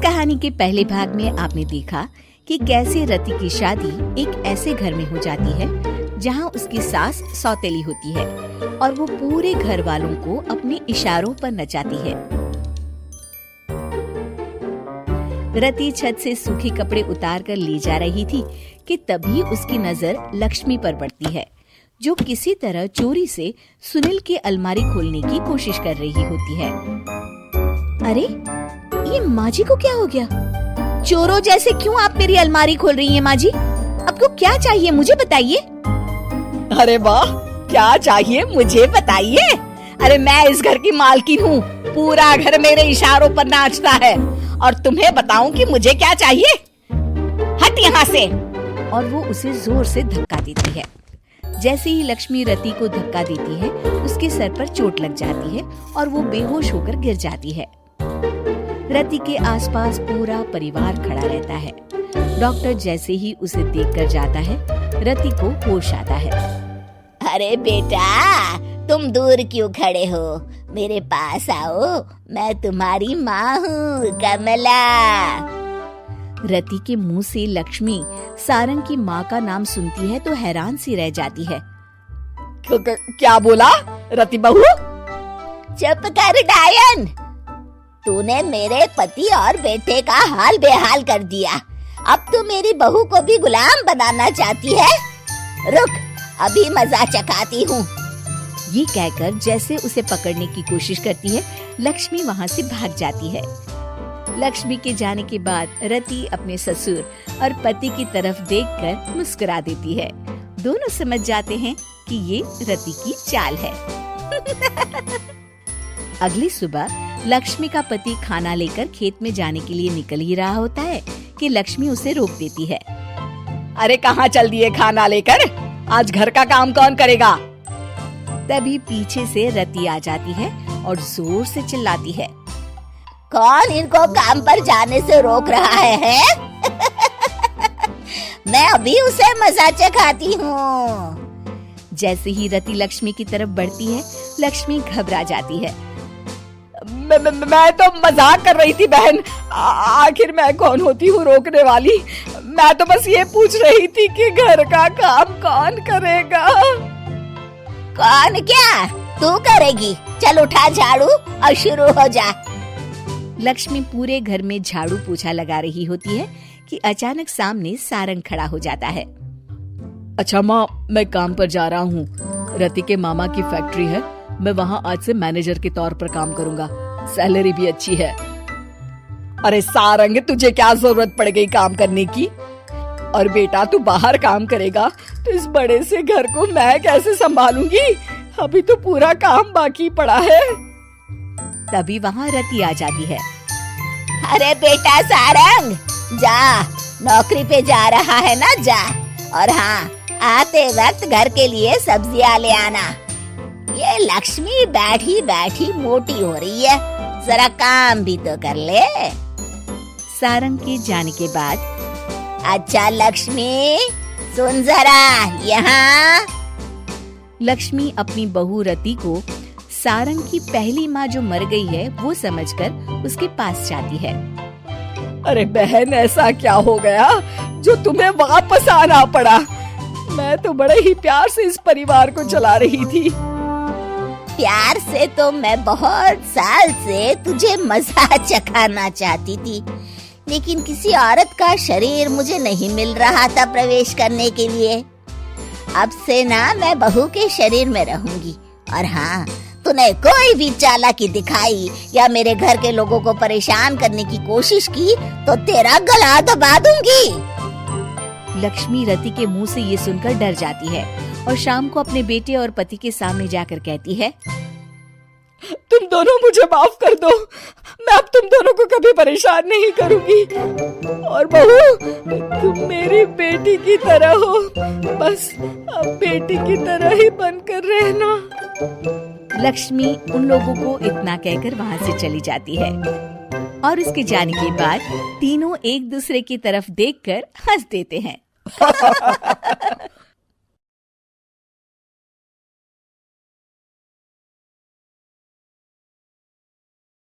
कहानी के पहले भाग में आपने देखा कि कैसे रति की शादी एक ऐसे घर में हो जाती है जहां उसकी सास सौतेली होती है और वो पूरे घर वालों को अपने इशारों पर नचाती है। रति छत से सूखे कपड़े उतार कर ले जा रही थी कि तभी उसकी नजर लक्ष्मी पर पड़ती है, जो किसी तरह चोरी से सुनील की अलमारी खोलने की कोशिश कर रही होती है। अरे, ये माँ जी को क्या हो गया? चोरों जैसे क्यों आप मेरी अलमारी खोल रही हैं माँ जी? आपको क्या चाहिए मुझे बताइए। अरे वाह, क्या चाहिए मुझे बताइए। अरे मैं इस घर की मालकिन हूँ, पूरा घर मेरे इशारों पर नाचता है और तुम्हें बताऊं कि मुझे क्या चाहिए? हट यहाँ से। और वो उसे जोर से धक्का देती है। जैसे ही लक्ष्मी रति को धक्का देती है, उसके सर पर चोट लग जाती है और वो बेहोश होकर गिर जाती है। रति के आसपास पूरा परिवार खड़ा रहता है। डॉक्टर जैसे ही उसे देखकर जाता है, रति को होश आता है। अरे बेटा, तुम दूर क्यों खड़े हो? मेरे पास आओ, मैं तुम्हारी माँ हूँ, कमला। रति के मुंह से लक्ष्मी सारंग की माँ का नाम सुनती है तो हैरान सी रह जाती है। क्या बोला रति बहू? चुप कर डायन, तूने मेरे पति और बेटे का हाल बेहाल कर दिया। अब तू मेरी बहू को भी गुलाम बनाना चाहती है? रुक, अभी मजा चखाती हूँ। ये कहकर जैसे उसे पकड़ने की कोशिश करती है, लक्ष्मी वहाँ से भाग जाती है। लक्ष्मी के जाने के बाद रति अपने ससुर और पति की तरफ देखकर मुस्कुरा देती है। दोनों समझ जाते हैं कि ये रति की चाल है। अगली सुबह लक्ष्मी का पति खाना लेकर खेत में जाने के लिए निकल ही रहा होता है कि लक्ष्मी उसे रोक देती है। अरे कहाँ चल दिए खाना लेकर? आज घर का काम कौन करेगा? तभी पीछे से रति आ जाती है और जोर से चिल्लाती है। कौन इनको काम पर जाने से रोक रहा है? मैं अभी उसे मजा चखाती हूँ। जैसे ही रति लक्ष्मी की तरफ बढ़ती है, लक्ष्मी घबरा जाती है। मैं तो मजाक कर रही थी बहन। आखिर मैं कौन होती हूँ रोकने वाली? मैं तो बस ये पूछ रही थी कि घर का काम कौन करेगा। कौन क्या? तू करेगी। चल उठा झाड़ू और शुरू हो जा। लक्ष्मी पूरे घर में झाड़ू पोछा लगा रही होती है कि अचानक सामने सारंग खड़ा हो जाता है। अच्छा माँ, मैं काम पर जा रहा हूँ। रति के मामा की फैक्ट्री है, मैं वहाँ आज से मैनेजर के तौर पर काम करूँगा। सैलरी भी अच्छी है। अरे सारंग, तुझे क्या जरूरत पड़ गई काम करने की? और बेटा तू बाहर काम करेगा तो इस बड़े से घर को मैं कैसे संभालूंगी? अभी तो पूरा काम बाकी पड़ा है। तभी वहाँ रति आ जाती है। अरे बेटा सारंग, जा, नौकरी पे जा रहा है ना, जा। और हाँ, आते वक्त घर के लिए सब्जियां ले आना। ये लक्ष्मी बैठी बैठी मोटी हो रही है, जरा काम भी तो कर ले। सारंग के जाने के बाद, अच्छा लक्ष्मी, सुन जरा यहाँ। लक्ष्मी अपनी बहू रति को सारंग की पहली माँ जो मर गई है वो समझकर उसके पास जाती है। अरे बहन, ऐसा क्या हो गया जो तुम्हें वापस आना पड़ा? मैं तो बड़े ही प्यार से इस परिवार को चला रही थी। प्यार से तो मैं बहुत साल से तुझे मजा चखाना चाहती थी, लेकिन किसी औरत का शरीर मुझे नहीं मिल रहा था प्रवेश करने के लिए। अब से ना मैं बहू के शरीर में रहूंगी। और हाँ, तूने कोई भी चालाकी दिखाई या मेरे घर के लोगों को परेशान करने की कोशिश की तो तेरा गला दबा दूंगी। लक्ष्मी रति के मुंह से ये सुनकर डर जाती है और शाम को अपने बेटे और पति के सामने जाकर कहती है, तुम दोनों मुझे माफ कर दो। मैं अब तुम दोनों को कभी परेशान नहीं करूंगी। और बहू, तुम मेरी बेटी की तरह हो, बस अब बेटी की तरह ही बनकर रहना। लक्ष्मी उन लोगों को इतना कहकर वहाँ से चली जाती है और उसके जाने के बाद तीनों एक दूसरे की तरफ देखकर हंस देते हैं।